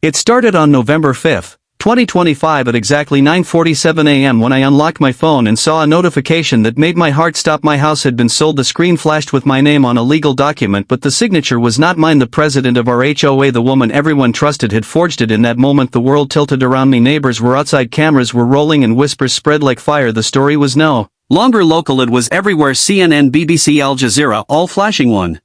It started on November 5, 2025 at exactly 9:47 a.m. when I unlocked my phone and saw a notification that made my heart stop. My house had been sold. The screen flashed with my name on a legal document, but the signature was not mine. The president of our HOA, the woman everyone trusted, had forged it. In that moment the world tilted around me. Neighbors were outside, cameras were rolling, and whispers spread like fire. The story was no longer local, it was everywhere. CNN, BBC, Al Jazeera, all flashing one.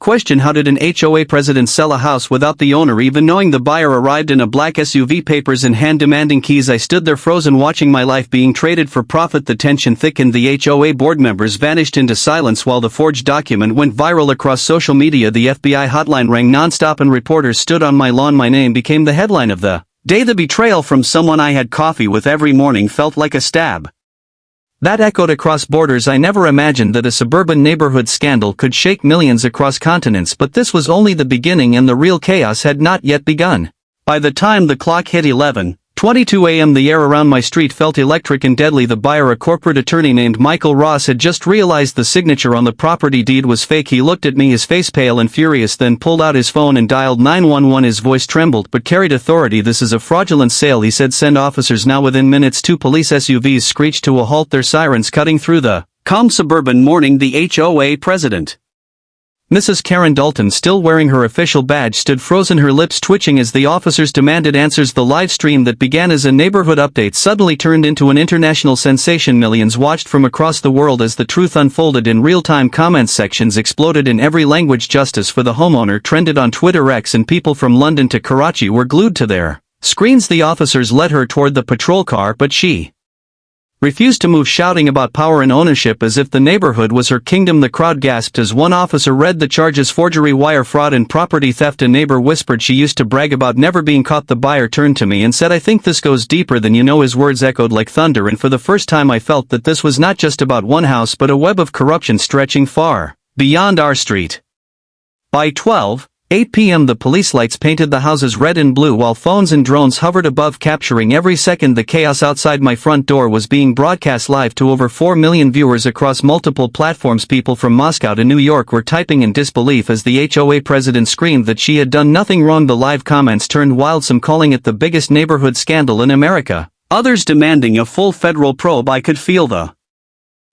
Question: how did an HOA president sell a house without the owner even knowing? The buyer arrived in a black SUV, papers in hand, demanding keys. I stood there frozen, watching my life being traded for profit. The tension thickened. The HOA board members vanished into silence while the forged document went viral across social media. The FBI hotline rang nonstop and reporters stood on my lawn. My name became the headline of the day. The betrayal from someone I had coffee with every morning felt like a stab that echoed across borders. I never imagined that a suburban neighborhood scandal could shake millions across continents, but this was only the beginning and the real chaos had not yet begun. By the time the clock hit 11:22 a.m. the air around my street felt electric and deadly. The buyer, a corporate attorney named Michael Ross, had just realized the signature on the property deed was fake. He looked at me, his face pale and furious, then pulled out his phone and dialed 911. His voice trembled but carried authority. "This is a fraudulent sale," he said. "Send officers now." Within minutes, 2 police SUVs screeched to a halt, their sirens cutting through the calm suburban morning. The HOA president, Mrs. Karen Dalton, still wearing her official badge, stood frozen, her lips twitching as the officers demanded answers. The live stream that began as a neighborhood update suddenly turned into an international sensation. Millions watched from across the world as the truth unfolded in real time. Comment sections exploded in every language. Justice for the homeowner trended on Twitter X, and people from London to Karachi were glued to their screens. The officers led her toward the patrol car, but she refused to move, shouting about power and ownership as if the neighborhood was her kingdom. The crowd gasped as one officer read the charges: forgery, wire fraud, and property theft. A neighbor whispered she used to brag about never being caught. The buyer turned to me and said, "I think this goes deeper than you know." His words echoed like thunder, and for the first time I felt that this was not just about one house but a web of corruption stretching far beyond our street. By 12:08 p.m. the police lights painted the houses red and blue while phones and drones hovered above, capturing every second. The chaos outside my front door was being broadcast live to over 4 million viewers across multiple platforms. People from Moscow to New York were typing in disbelief as the HOA president screamed that she had done nothing wrong. The live comments turned wild, some calling it the biggest neighborhood scandal in America, others demanding a full federal probe. I could feel the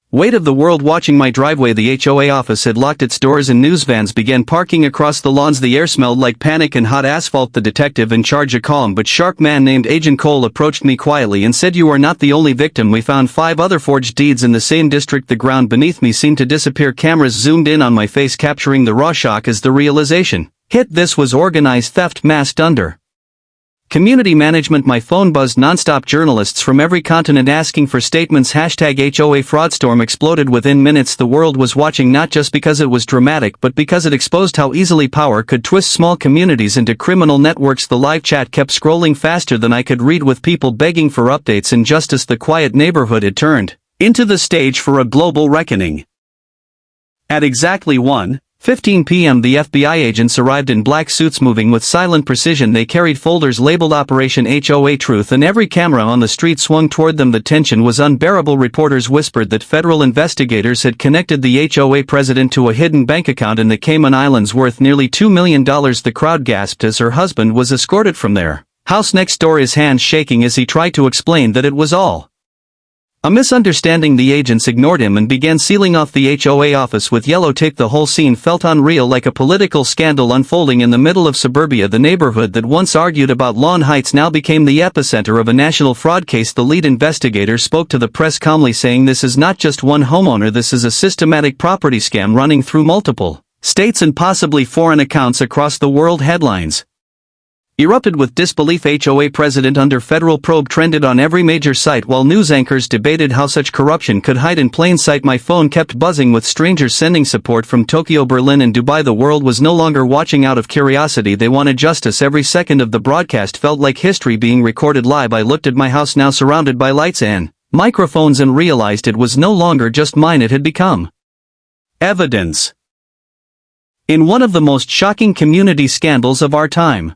weight of the world watching my driveway. The HOA office had locked its doors and news vans began parking across the lawns. The air smelled like panic and hot asphalt. The detective in charge, a calm but sharp man named Agent Cole, approached me quietly and said, "You are not the only victim. We found 5 other forged deeds in the same district." The ground beneath me seemed to disappear. Cameras zoomed in on my face, capturing the raw shock as the realization hit. This was organized theft masked under community management. My phone buzzed nonstop, journalists from every continent asking for statements. #HOA fraudstorm exploded within minutes. The world was watching, not just because it was dramatic but because it exposed how easily power could twist small communities into criminal networks. The live chat kept scrolling faster than I could read, with people begging for updates and justice. The quiet neighborhood had turned into the stage for a global reckoning. At exactly 1:15 p.m. the FBI agents arrived in black suits, moving with silent precision. They carried folders labeled Operation HOA Truth, and every camera on the street swung toward them. The tension was unbearable. Reporters whispered that federal investigators had connected the HOA president to a hidden bank account in the Cayman Islands worth nearly $2 million. The crowd gasped as her husband was escorted from their house next door, his hands shaking as he tried to explain that it was all a misunderstanding. The agents ignored him and began sealing off the HOA office with yellow tape. The whole scene felt unreal, like a political scandal unfolding in the middle of suburbia. The neighborhood that once argued about lawn heights now became the epicenter of a national fraud case. The lead investigator spoke to the press calmly, saying, "This is not just one homeowner. This is a systematic property scam running through multiple states and possibly foreign accounts across the world." Headlines erupted with disbelief. HOA president under federal probe trended on every major site while news anchors debated how such corruption could hide in plain sight. My phone kept buzzing with strangers sending support from Tokyo, Berlin, and Dubai. The world was no longer watching out of curiosity. They wanted justice. Every second of the broadcast felt like history being recorded live. I looked at my house, now surrounded by lights and microphones, and realized it was no longer just mine. It had become evidence in one of the most shocking community scandals of our time.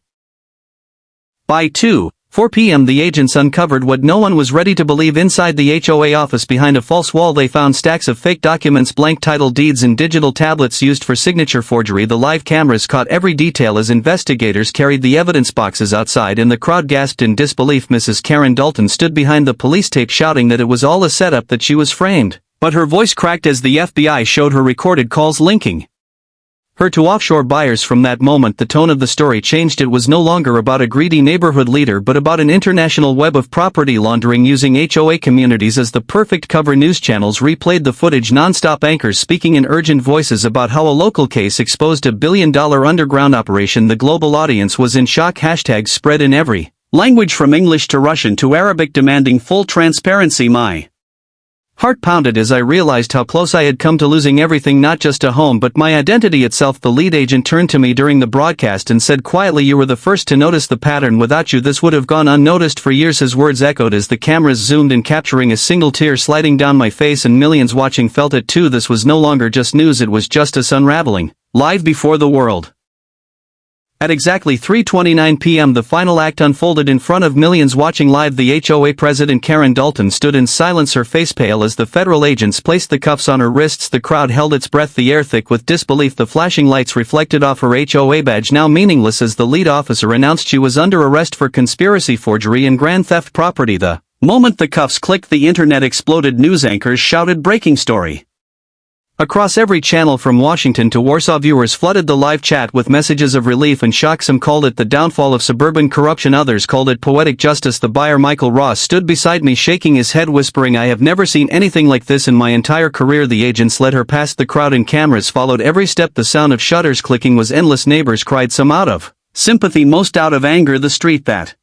By 2 4 p.m. The agents uncovered what no one was ready to believe. Inside the HOA office behind a false wall they found stacks of fake documents, blank title deeds and digital tablets used for signature forgery. The live cameras caught every detail as investigators carried the evidence boxes outside and the crowd gasped in disbelief. Mrs. Karen Dalton stood behind the police tape shouting that it was all a setup, that she was framed. But her voice cracked as the FBI showed her recorded calls linking her to offshore buyers. From that moment the tone of the story changed. It was no longer about a greedy neighborhood leader but about an international web of property laundering using HOA communities as the perfect cover. News channels replayed the footage non-stop, anchors speaking in urgent voices about how a local case exposed a billion-dollar underground operation. The global audience was in shock. Hashtags spread in every language from English to Russian to Arabic demanding full transparency. My heart pounded as I realized how close I had come to losing everything, not just a home but my identity itself. The lead agent turned to me during the broadcast and said quietly, "You were the first to notice the pattern. Without you this would have gone unnoticed for years." His words echoed as the cameras zoomed in, capturing a single tear sliding down my face, and millions watching felt it too. This was no longer just news, it was justice unraveling, live before the world. At exactly 3:29 p.m. the final act unfolded in front of millions watching live. The HOA president Karen Dalton stood in silence, her face pale as the federal agents placed the cuffs on her wrists. The crowd held its breath, the air thick with disbelief. The flashing lights reflected off her HOA badge, now meaningless, as the lead officer announced she was under arrest for conspiracy, forgery and grand theft property. The moment the cuffs clicked the internet exploded. News anchors shouted breaking story across every channel from Washington to Warsaw. Viewers flooded the live chat with messages of relief and shock. Some called it the downfall of suburban corruption, others called it poetic justice. The buyer Michael Ross stood beside me, shaking his head, whispering, "I have never seen anything like this in my entire career." The agents led her past the crowd and cameras followed every step. The sound of shutters clicking was endless. Neighbors cried, some out of sympathy, most out of anger. The street that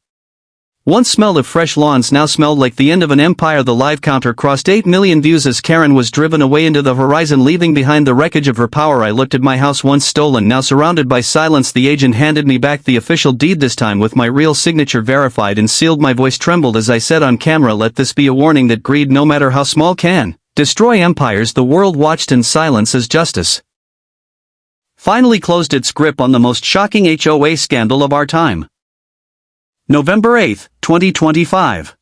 once smelled of fresh lawns now smelled like the end of an empire. The live counter crossed 8 million views as Karen was driven away into the horizon, leaving behind the wreckage of her power. I looked at my house, once stolen, now surrounded by silence. The agent handed me back the official deed, this time with my real signature verified and sealed. My voice trembled as I said on camera, "Let this be a warning that greed, no matter how small, can destroy empires." The world watched in silence as justice finally closed its grip on the most shocking HOA scandal of our time. November 8, 2025.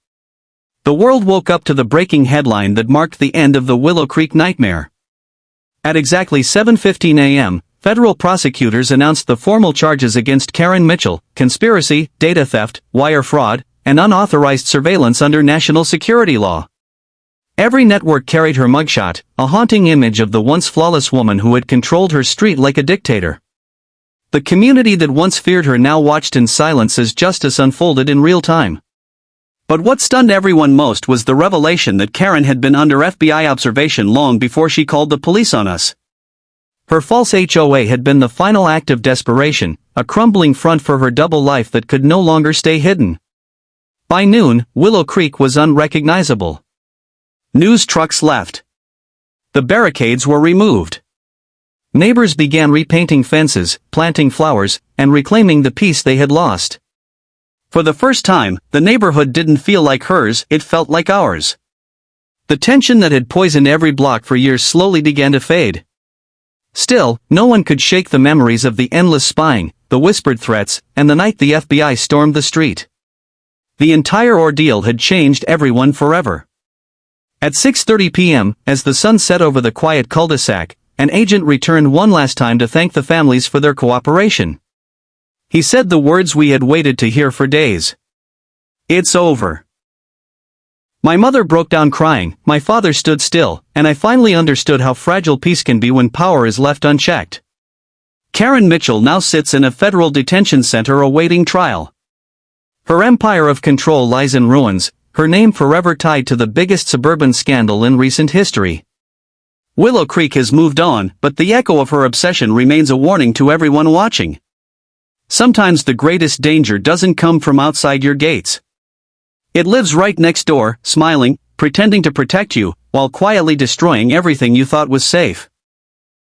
The world woke up to the breaking headline that marked the end of the Willow Creek nightmare. At exactly 7:15 a.m., federal prosecutors announced the formal charges against Karen Mitchell: conspiracy, data theft, wire fraud, and unauthorized surveillance under national security law. Every network carried her mugshot, a haunting image of the once flawless woman who had controlled her street like a dictator. The community that once feared her now watched in silence as justice unfolded in real time. But what stunned everyone most was the revelation that Karen had been under FBI observation long before she called the police on us. Her false HOA had been the final act of desperation, a crumbling front for her double life that could no longer stay hidden. By noon, Willow Creek was unrecognizable. News trucks left. The barricades were removed. Neighbors began repainting fences, planting flowers, and reclaiming the peace they had lost. For the first time, the neighborhood didn't feel like hers, it felt like ours. The tension that had poisoned every block for years slowly began to fade. Still, no one could shake the memories of the endless spying, the whispered threats, and the night the FBI stormed the street. The entire ordeal had changed everyone forever. At 6:30 p.m., as the sun set over the quiet cul-de-sac, an agent returned one last time to thank the families for their cooperation. He said the words we had waited to hear for days. "It's over." My mother broke down crying, my father stood still, and I finally understood how fragile peace can be when power is left unchecked. Karen Mitchell now sits in a federal detention center awaiting trial. Her empire of control lies in ruins, her name forever tied to the biggest suburban scandal in recent history. Willow Creek has moved on, but the echo of her obsession remains a warning to everyone watching. Sometimes the greatest danger doesn't come from outside your gates. It lives right next door, smiling, pretending to protect you, while quietly destroying everything you thought was safe.